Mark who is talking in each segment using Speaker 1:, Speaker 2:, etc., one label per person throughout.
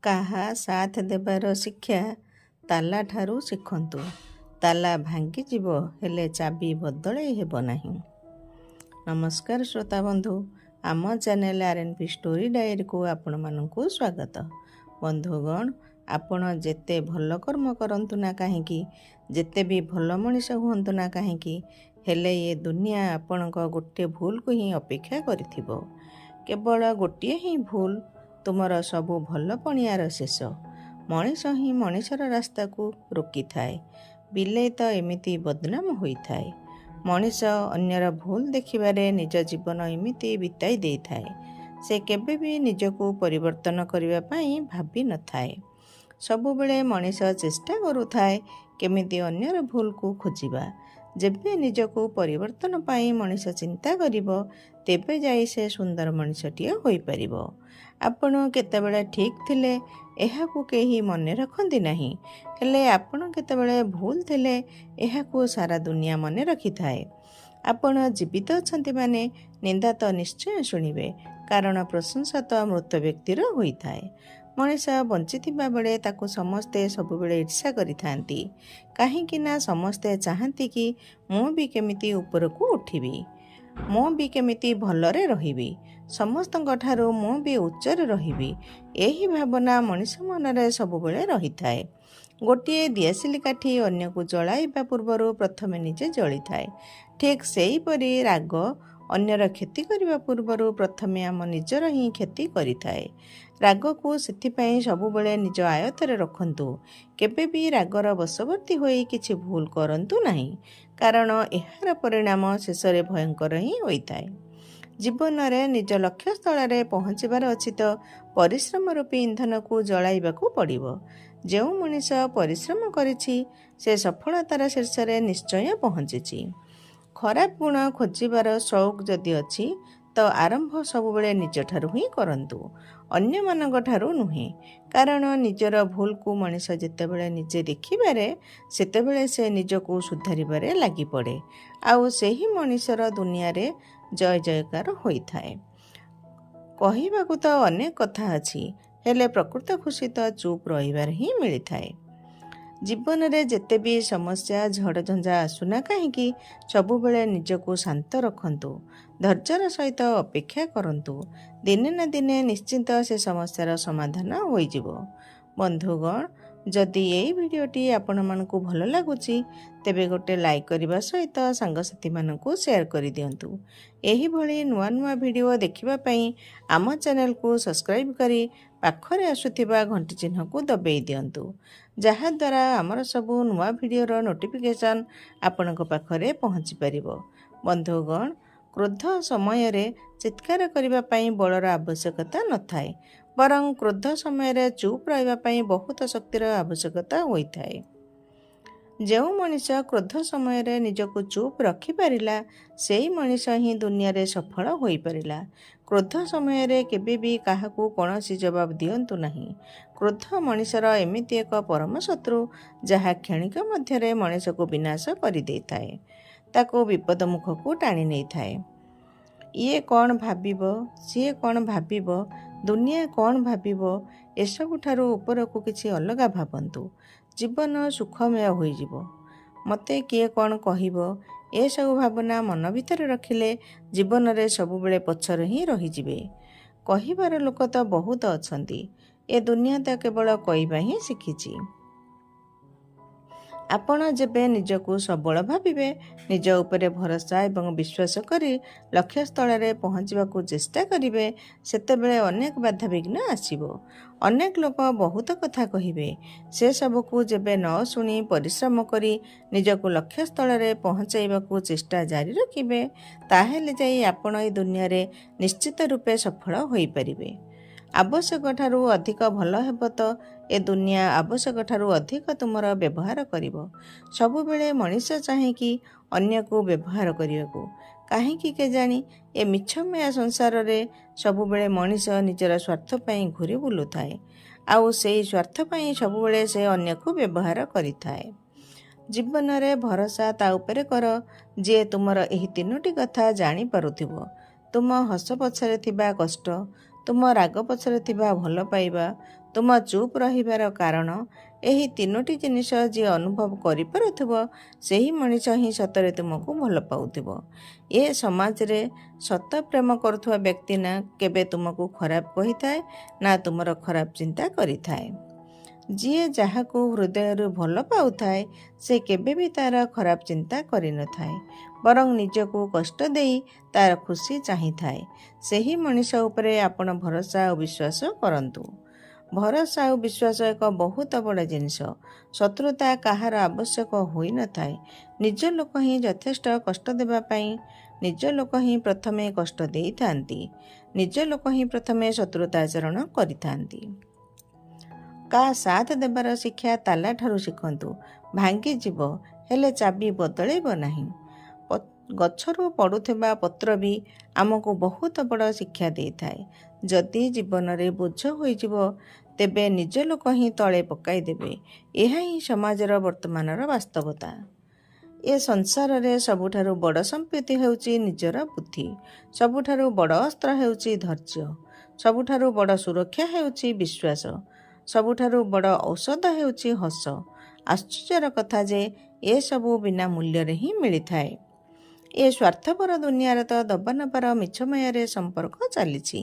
Speaker 1: କାହା ସାଥ ଦେବାର ଶିକ୍ଷା ତାଲା ଠାରୁ ଶିଖନ୍ତୁ। ତାଲା ଭାଙ୍ଗିଯିବ, ହେଲେ ଚାବି ବଦଳେଇ ହେବ ନାହିଁ। ନମସ୍କାର ଶ୍ରୋତା ବନ୍ଧୁ, ଆମ ଚ୍ୟାନେଲ RNP ଷ୍ଟୋରି ଡାଏରୀକୁ ଆପଣମାନଙ୍କୁ ସ୍ୱାଗତ। ବନ୍ଧୁଗଣ, ଆପଣ ଯେତେ ଭଲ କର୍ମ କରନ୍ତୁ ନା କାହିଁକି, ଯେତେ ବି ଭଲ ମଣିଷ ହୁଅନ୍ତୁ ନା କାହିଁକି, ହେଲେ ଏ ଦୁନିଆ ଆପଣଙ୍କ ଗୋଟିଏ ଭୁଲକୁ ହିଁ ଅପେକ୍ଷା କରିଥିବ। କେବଳ ଗୋଟିଏ ହିଁ ଭୁଲ ତୁମର ସବୁ ଭଲ ପଣିଆର ଶେଷ। ମଣିଷ ହିଁ ମଣିଷର ରାସ୍ତାକୁ ରୋକିଥାଏ। ବିଲେଇ ତ ଏମିତି ବଦନାମ ହୋଇଥାଏ। ମଣିଷ ଅନ୍ୟର ଭୁଲ ଦେଖିବାରେ ନିଜ ଜୀବନ ଏମିତି ବିତାଇ ଦେଇଥାଏ। ସେ କେବେ ବି ନିଜକୁ ପରିବର୍ତ୍ତନ କରିବା ପାଇଁ ଭାବି ନଥାଏ। ସବୁବେଳେ ମଣିଷ ଚେଷ୍ଟା କରୁଥାଏ କେମିତି ଅନ୍ୟର ଭୁଲକୁ ଖୋଜିବା। ଯେବେ ନିଜକୁ ପରିବର୍ତ୍ତନ ପାଇଁ ମଣିଷ ଚିନ୍ତା କରିବ, ତେବେ ଯାଇ ସେ ସୁନ୍ଦର ମଣିଷଟିଏ ହୋଇପାରିବ। ଆପଣ କେତେବେଳେ ଠିକ୍ ଥିଲେ ଏହାକୁ କେହି ମନେ ରଖନ୍ତି ନାହିଁ, ହେଲେ ଆପଣ କେତେବେଳେ ଭୁଲ ଥିଲେ ଏହାକୁ ସାରା ଦୁନିଆ ମନେ ରଖିଥାଏ। ଆପଣ ଜୀବିତ ଅଛନ୍ତି ମାନେ ନିନ୍ଦା ତ ନିଶ୍ଚୟ ଶୁଣିବେ, କାରଣ ପ୍ରଶଂସା ତ ମୃତ ବ୍ୟକ୍ତିର ହୋଇଥାଏ। ମଣିଷ ବଞ୍ଚିଥିବା ବେଳେ ତାକୁ ସମସ୍ତେ ସବୁବେଳେ ଈର୍ଷା କରିଥାନ୍ତି, କାହିଁକି ନା ସମସ୍ତେ ଚାହାନ୍ତି କି ମୁଁ ବି କେମିତି ଉପରକୁ ଉଠିବି, ମୁଁ ବି କେମିତି ଭଲରେ ରହିବି, ସମସ୍ତଙ୍କ ଠାରୁ ମୁଁ ବି ଉଚ୍ଚରେ ରହିବି। ଏହି ଭାବନା ମଣିଷ ମନରେ ସବୁବେଳେ ରହିଥାଏ। ଗୋଟିଏ ଦିଆସିଲି କାଠି ଅନ୍ୟକୁ ଜଳାଇବା ପୂର୍ବରୁ ପ୍ରଥମେ ନିଜେ ଜଳିଥାଏ। ଠିକ୍ ସେହିପରି ରାଗ ଅନ୍ୟର କ୍ଷତି କରିବା ପୂର୍ବରୁ ପ୍ରଥମେ ଆମ ନିଜର ହିଁ କ୍ଷତି କରିଥାଏ। ରାଗକୁ ସେଥିପାଇଁ ସବୁବେଳେ ନିଜ ଆୟତ୍ତରେ ରଖନ୍ତୁ। କେବେ ବି ରାଗର ବଶବର୍ତ୍ତୀ ହୋଇ କିଛି ଭୁଲ କରନ୍ତୁ ନାହିଁ, କାରଣ ଏହାର ପରିଣାମ ଶେଷରେ ଭୟଙ୍କର ହିଁ ହୋଇଥାଏ। ଜୀବନରେ ନିଜ ଲକ୍ଷ୍ୟସ୍ଥଳରେ ପହଞ୍ଚିବାର ଅଛି ତ ପରିଶ୍ରମ ରୂପୀ ଇନ୍ଧନକୁ ଜଳାଇବାକୁ ପଡ଼ିବ। ଯେଉଁ ମଣିଷ ପରିଶ୍ରମ କରିଛି ସେ ସଫଳତାର ଶୀର୍ଷରେ ନିଶ୍ଚୟ ପହଞ୍ଚିଛି। ଖରାପ ଗୁଣ ଖୋଜିବାର ସଉକ ଯଦି ଅଛି ତ ଆରମ୍ଭ ସବୁବେଳେ ନିଜଠାରୁ ହିଁ କରନ୍ତୁ, ଅନ୍ୟମାନଙ୍କ ଠାରୁ ନୁହେଁ। କାରଣ ନିଜର ଭୁଲକୁ ମଣିଷ ଯେତେବେଳେ ନିଜେ ଦେଖିପାରେ, ସେତେବେଳେ ସେ ନିଜକୁ ସୁଧାରିବାରେ ଲାଗିପଡ଼େ, ଆଉ ସେହି ମଣିଷର ଦୁନିଆରେ ଜୟ ଜୟକାର ହୋଇଥାଏ। କହିବାକୁ ତ ଅନେକ କଥା ଅଛି, ହେଲେ ପ୍ରକୃତ ଖୁସି ତ ଚୁପ୍ ରହିବାରେ ହିଁ ମିଳିଥାଏ। ଜୀବନରେ ଯେତେ ବି ସମସ୍ୟା ଝଡ଼ଝଞ୍ଝା ଆସୁନା କାହିଁକି, ସବୁବେଳେ ନିଜକୁ ଶାନ୍ତ ରଖନ୍ତୁ, ଧୈର୍ଯ୍ୟର ସହିତ ଅପେକ୍ଷା କରନ୍ତୁ। ଦିନେ ନା ଦିନେ ନିଶ୍ଚିନ୍ତ ସେ ସମସ୍ୟାର ସମାଧାନ ହୋଇଯିବ। ବନ୍ଧୁଗଣ, ଯଦି ଏହି ଭିଡ଼ିଓଟି ଆପଣମାନଙ୍କୁ ଭଲ ଲାଗୁଛି, ତେବେ ଗୋଟେ ଲାଇକ୍ କରିବା ସହିତ ସାଙ୍ଗସାଥିମାନଙ୍କୁ ସେୟାର କରିଦିଅନ୍ତୁ। ଏହିଭଳି ନୂଆ ନୂଆ ଭିଡ଼ିଓ ଦେଖିବା ପାଇଁ ଆମ ଚ୍ୟାନେଲକୁ ସବସ୍କ୍ରାଇବ୍ କରି ପାଖରେ ଆସୁଥିବା ଘଣ୍ଟି ଚିହ୍ନକୁ ଦବାଇ ଦିଅନ୍ତୁ, ଯାହାଦ୍ୱାରା ଆମର ସବୁ ନୂଆ ଭିଡ଼ିଓର ନୋଟିଫିକେସନ୍ ଆପଣଙ୍କ ପାଖରେ ପହଞ୍ଚି ପାରିବ। ବନ୍ଧୁଗଣ, କ୍ରୋଧ ସମୟରେ ଚିତ୍କାର କରିବା ପାଇଁ ବଳର ଆବଶ୍ୟକତା ନଥାଏ, ବରଂ କ୍ରୋଧ ସମୟରେ ଚୁପ୍ ରହିବା ପାଇଁ ବହୁତ ଶକ୍ତିର ଆବଶ୍ୟକତା ହୋଇଥାଏ। ଯେଉଁ ମଣିଷ କ୍ରୋଧ ସମୟରେ ନିଜକୁ ଚୁପ୍ ରଖିପାରିଲା, ସେହି ମଣିଷ ହିଁ ଦୁନିଆରେ ସଫଳ ହୋଇପାରିଲା। କ୍ରୋଧ ସମୟରେ କେବେ ବି କାହାକୁ କୌଣସି ଜବାବ ଦିଅନ୍ତୁ ନାହିଁ। କ୍ରୋଧ ମଣିଷର ଏମିତି ଏକ ପରମ ଶତ୍ରୁ, ଯାହା କ୍ଷଣିକ ମଧ୍ୟରେ ମଣିଷକୁ ବିନାଶ କରିଦେଇଥାଏ, ତାକୁ ବିପଦ ମୁଖକୁ ଟାଣି ନେଇଥାଏ। ଇଏ କ'ଣ ଭାବିବ, ସିଏ କ'ଣ ଭାବିବ, ଦୁନିଆ କ'ଣ ଭାବିବ, ଏସବୁଠାରୁ ଉପରକୁ କିଛି ଅଲଗା ଭାବନ୍ତୁ। ଜୀବନ ସୁଖମୟ ହୋଇଯିବ। ମୋତେ କିଏ କ'ଣ କହିବ, ଏସବୁ ଭାବନା ମନ ଭିତରେ ରଖିଲେ ଜୀବନରେ ସବୁବେଳେ ପଛରେ ହିଁ ରହିଯିବେ। କହିବାର ଲୋକ ତ ବହୁତ ଅଛନ୍ତି, ଏ ଦୁନିଆ ତ କେବଳ କହିବା ହିଁ ଶିଖିଛି। ଆପଣ ଯେବେ ନିଜକୁ ସବଳ ଭାବିବେ, ନିଜ ଉପରେ ଭରସା ଏବଂ ବିଶ୍ୱାସ କରି ଲକ୍ଷ୍ୟସ୍ଥଳରେ ପହଞ୍ଚିବାକୁ ଚେଷ୍ଟା କରିବେ, ସେତେବେଳେ ଅନେକ ବାଧାବିଘ୍ନ ଆସିବ। ଅନେକ ଲୋକ ବହୁତ କଥା କହିବେ, ସେସବୁକୁ ଯେବେ ନ ଶୁଣି ପରିଶ୍ରମ କରି ନିଜକୁ ଲକ୍ଷ୍ୟସ୍ଥଳରେ ପହଞ୍ଚାଇବାକୁ ଚେଷ୍ଟା ଜାରି ରଖିବେ, ତାହେଲେ ଯାଇ ଆପଣ ଏ ଦୁନିଆରେ ନିଶ୍ଚିତ ରୂପେ ସଫଳ ହୋଇପାରିବେ। ଆବଶ୍ୟକ ଠାରୁ ଅଧିକ ଭଲ ହେବ ତ ଏ ଦୁନିଆ ଆବଶ୍ୟକ ଠାରୁ ଅଧିକ ତୁମର ବ୍ୟବହାର କରିବ। ସବୁବେଳେ ମଣିଷ ଚାହେଁକି ଅନ୍ୟକୁ ବ୍ୟବହାର କରିବାକୁ, କାହିଁକି କେଜାଣି ଏ ମିଛମୟ ସଂସାରରେ ସବୁବେଳେ ମଣିଷ ନିଜର ସ୍ୱାର୍ଥ ପାଇଁ ଘୁରି ବୁଲୁଥାଏ, ଆଉ ସେଇ ସ୍ୱାର୍ଥ ପାଇଁ ସବୁବେଳେ ସେ ଅନ୍ୟକୁ ବ୍ୟବହାର କରିଥାଏ। ଜୀବନରେ ଭରସା ତା ଉପରେ କର ଯିଏ ତୁମର ଏହି ତିନୋଟି କଥା ଜାଣିପାରୁଥିବ। ତୁମ ହସ ପଛରେ ଥିବା କଷ୍ଟ, ତୁମ ରାଗ ପଛରେ ଥିବା ଭଲ ପାଇବା, ତୁମ ଚୁପ୍ ରହିବାର କାରଣ ଏହି ତିନୋଟି ଜିନିଷ ଯିଏ ଅନୁଭବ କରିପାରୁଥିବ ସେହି ମଣିଷ ହିଁ ସତରେ ତୁମକୁ ଭଲ ପାଉଥିବ। ଏ ସମାଜରେ ସତ ପ୍ରେମ କରୁଥିବା ବ୍ୟକ୍ତି ନା କେବେ ତୁମକୁ ଖରାପ କହିଥାଏ ନା ତୁମର ଖରାପ ଚିନ୍ତା କରିଥାଏ। ଯିଏ ଯାହାକୁ ହୃଦୟରୁ ଭଲ ପାଉଥାଏ ସେ କେବେ ବି ତା'ର ଖରାପ ଚିନ୍ତା କରିନଥାଏ, ବରଂ ନିଜକୁ କଷ୍ଟ ଦେଇ ତା'ର ଖୁସି ଚାହିଁଥାଏ। ସେହି ମଣିଷ ଉପରେ ଆପଣ ଭରସା ଓ ବିଶ୍ୱାସ କରନ୍ତୁ। ଭରସା ଆଉ ବିଶ୍ୱାସ ଏକ ବହୁତ ବଡ଼ ଜିନିଷ। ଶତ୍ରୁତା କାହାର ଆବଶ୍ୟକ ହୋଇନଥାଏ। ନିଜ ଲୋକ ହିଁ ଯଥେଷ୍ଟ କଷ୍ଟ ଦେବା ପାଇଁ ନିଜ ଲୋକ ହିଁ ପ୍ରଥମେ କଷ୍ଟ ଦେଇଥାନ୍ତି। ନିଜ ଲୋକ ହିଁ ପ୍ରଥମେ ଶତ୍ରୁତା ଆଚରଣ କରିଥାନ୍ତି। କାହା ସାଥ ଦେବାର ଶିକ୍ଷା ତାଲା ଠାରୁ ଶିଖନ୍ତୁ। ଭାଙ୍ଗିଯିବ ହେଲେ ଚାବି ବଦଳେଇବ ନାହିଁ। ଗଛରୁ ପଡ଼ୁଥିବା ପତ୍ର ବି ଆମକୁ ବହୁତ ବଡ଼ ଶିକ୍ଷା ଦେଇଥାଏ। ଯଦି ଜୀବନରେ ବୋଝ ହୋଇଯିବ ତେବେ ନିଜ ଲୋକ ହିଁ ତଳେ ପକାଇଦେବେ। ଏହା ହିଁ ସମାଜର ବର୍ତ୍ତମାନର ବାସ୍ତବତା। ଏ ସଂସାରରେ ସବୁଠାରୁ ବଡ଼ ସମ୍ପତ୍ତି ହେଉଛି ନିଜର ବୁଦ୍ଧି। ସବୁଠାରୁ ବଡ଼ ଅସ୍ତ୍ର ହେଉଛି ଧୈର୍ଯ୍ୟ। ସବୁଠାରୁ ବଡ଼ ସୁରକ୍ଷା ହେଉଛି ବିଶ୍ୱାସ। ସବୁଠାରୁ ବଡ଼ ଔଷଧ ହେଉଛି ହସ। ଆଶ୍ଚର୍ଯ୍ୟର କଥା ଯେ ଏସବୁ ବିନା ମୂଲ୍ୟରେ ହିଁ ମିଳିଥାଏ। ଏ ସ୍ୱାର୍ଥପର ଦୁନିଆରେ ତ ଦବା ନେବାର ମିଛମୟରେ ସମ୍ପର୍କ ଚାଲିଛି।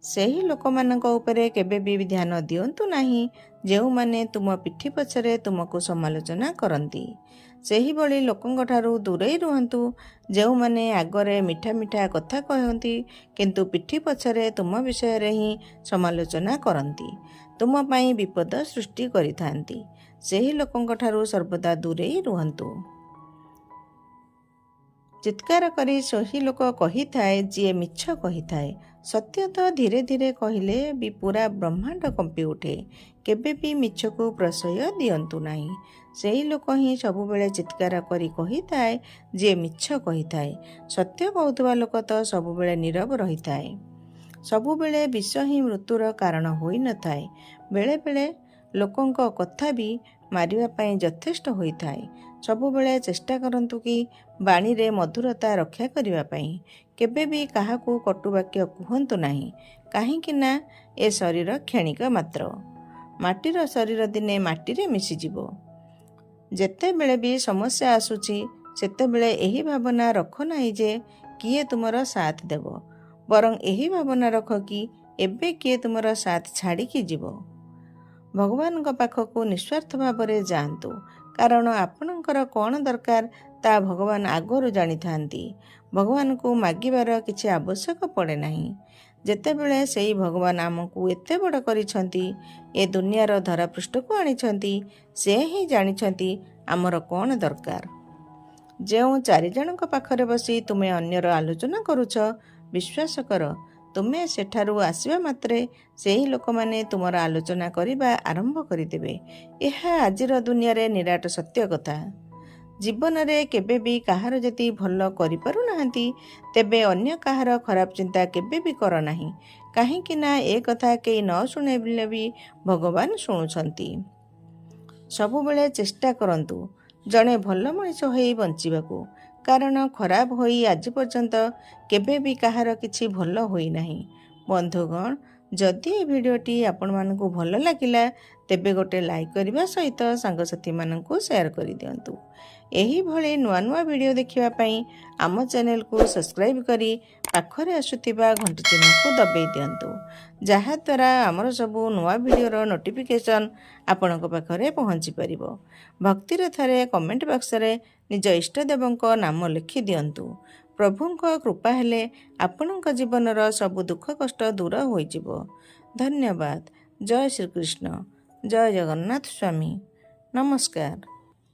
Speaker 1: ସେହି ଲୋକମାନଙ୍କ ଉପରେ କେବେ ବି ଧ୍ୟାନ ଦିଅନ୍ତୁ ନାହିଁ ଯେଉଁମାନେ ତୁମ ପିଠି ପଛରେ ତୁମକୁ ସମାଲୋଚନା କରନ୍ତି। ସେହିଭଳି ଲୋକଙ୍କଠାରୁ ଦୂରେଇ ରୁହନ୍ତୁ ଯେଉଁମାନେ ଆଗରେ ମିଠା ମିଠା କଥା କହନ୍ତି କିନ୍ତୁ ପିଠି ପଛରେ ତୁମ ବିଷୟରେ ହିଁ ସମାଲୋଚନା କରନ୍ତି, ତୁମ ପାଇଁ ବିପଦ ସୃଷ୍ଟି କରିଥାନ୍ତି। ସେହି ଲୋକଙ୍କଠାରୁ ସର୍ବଦା ଦୂରେଇ ରୁହନ୍ତୁ। ଚିତ୍କାର କରି ସେହି ଲୋକ କହିଥାଏ ଯିଏ ମିଛ କହିଥାଏ। ସତ୍ୟ ତ ଧୀରେ ଧୀରେ କହିଲେ ବି ପୁରା ବ୍ରହ୍ମାଣ୍ଡ କମ୍ପି ଉଠେ। କେବେ ବି ମିଛକୁ ପ୍ରଶ୍ରୟ ଦିଅନ୍ତୁ ନାହିଁ। ସେହି ଲୋକ ହିଁ ସବୁବେଳେ ଚିତ୍କାର କରି କହିଥାଏ ଯିଏ ମିଛ କହିଥାଏ। ସତ୍ୟ କହୁଥିବା ଲୋକ ତ ସବୁବେଳେ ନୀରବ ରହିଥାଏ। ସବୁବେଳେ ବିଷ ହିଁ ମୃତ୍ୟୁର କାରଣ ହୋଇନଥାଏ। ବେଳେବେଳେ ଲୋକଙ୍କ କଥା ବି ମାରିବା ପାଇଁ ଯଥେଷ୍ଟ ହୋଇଥାଏ। ସବୁବେଳେ ଚେଷ୍ଟା କରନ୍ତୁ କି ବାଣୀରେ ମଧୁରତା ରକ୍ଷା କରିବା ପାଇଁ। କେବେ ବି କାହାକୁ କଟୁବାକ୍ୟ କୁହନ୍ତୁ ନାହିଁ, କାହିଁକି ନା ଏ ଶରୀର କ୍ଷଣିକ ମାତ୍ର। ମାଟିର ଶରୀର ଦିନେ ମାଟିରେ ମିଶିଯିବ। ଯେତେବେଳେ ବି ସମସ୍ୟା ଆସୁଛି ସେତେବେଳେ ଏହି ଭାବନା ରଖ ନାହିଁ ଯେ କିଏ ତୁମର ସାଥ ଦେବ, ବରଂ ଏହି ଭାବନା ରଖ କି ଏବେ କିଏ ତୁମର ସାଥ ଛାଡ଼ିକି ଯିବ। ଭଗବାନଙ୍କ ପାଖକୁ ନିଃସ୍ୱାର୍ଥ ଭାବରେ ଯାଆନ୍ତୁ, କାରଣ ଆପଣଙ୍କର କ'ଣ ଦରକାର ତାହା ଭଗବାନ ଆଗରୁ ଜାଣିଥାନ୍ତି। ଭଗବାନଙ୍କୁ ମାଗିବାର କିଛି ଆବଶ୍ୟକ ପଡ଼େ ନାହିଁ। ଯେତେବେଳେ ସେହି ଭଗବାନ ଆମକୁ ଏତେ ବଡ଼ କରିଛନ୍ତି, ଏ ଦୁନିଆର ଧରାପୃଷ୍ଠକୁ ଆଣିଛନ୍ତି, ସେ ହିଁ ଜାଣିଛନ୍ତି ଆମର କ'ଣ ଦରକାର। ଯେଉଁ ଚାରିଜଣଙ୍କ ପାଖରେ ବସି ତୁମେ ଅନ୍ୟର ଆଲୋଚନା କରୁଛ, ବିଶ୍ୱାସ କର ତୁମେ ସେଠାରୁ ଆସିବା ମାତ୍ରେ ସେହି ଲୋକମାନେ ତୁମର ଆଲୋଚନା କରିବା ଆରମ୍ଭ କରିଦେବେ। ଏହା ଆଜିର ଦୁନିଆରେ ନିରାଟ ସତ୍ୟ କଥା। ଜୀବନରେ କେବେ ବି କାହାର ଯଦି ଭଲ କରିପାରୁନାହାନ୍ତି ତେବେ ଅନ୍ୟ କାହାର ଖରାପ ଚିନ୍ତା କେବେ ବି କର ନାହିଁ, କାହିଁକି ନା ଏ କଥା କେହି ନ ଶୁଣିଲେ ବି ଭଗବାନ ଶୁଣୁଛନ୍ତି। ସବୁବେଳେ ଚେଷ୍ଟା କରନ୍ତୁ ଜଣେ ଭଲ ମଣିଷ ହୋଇ ବଞ୍ଚିବାକୁ, କାରଣ ଖରାପ ହୋଇ ଆଜି ପର୍ଯ୍ୟନ୍ତ କେବେ ବି କାହାର କିଛି ଭଲ ହୋଇନାହିଁ। ବନ୍ଧୁଗଣ, ଯଦି ଏ ଭିଡ଼ିଓଟି ଆପଣମାନଙ୍କୁ ଭଲ ଲାଗିଲା ତେବେ ଗୋଟେ ଲାଇକ୍ କରିବା ସହିତ ସାଙ୍ଗସାଥିମାନଙ୍କୁ ସେୟାର କରିଦିଅନ୍ତୁ। ଏହିଭଳି ନୂଆ ନୂଆ ଭିଡ଼ିଓ ଦେଖିବା ପାଇଁ ଆମ ଚ୍ୟାନେଲକୁ ସବସ୍କ୍ରାଇବ୍ କରି ପାଖରେ ଆସୁଥିବା ଘଣ୍ଟି ଚିହ୍ନକୁ ଦବାଇ ଦିଅନ୍ତୁ, ଯାହାଦ୍ୱାରା ଆମର ସବୁ ନୂଆ ଭିଡ଼ିଓର ନୋଟିଫିକେସନ୍ ଆପଣଙ୍କ ପାଖରେ ପହଞ୍ଚି ପାରିବ। ଭକ୍ତିର ଥରେ କମେଣ୍ଟ ବକ୍ସରେ ନିଜ ଇଷ୍ଟଦେବଙ୍କ ନାମ ଲେଖି ଦିଅନ୍ତୁ। ପ୍ରଭୁଙ୍କ କୃପା ହେଲେ ଆପଣଙ୍କ ଜୀବନର ସବୁ ଦୁଃଖ କଷ୍ଟ ଦୂର ହୋଇଯିବ। ଧନ୍ୟବାଦ। ଜୟ ଶ୍ରୀକୃଷ୍ଣ। ଜୟ ଜଗନ୍ନାଥ ସ୍ୱାମୀ। ନମସ୍କାର।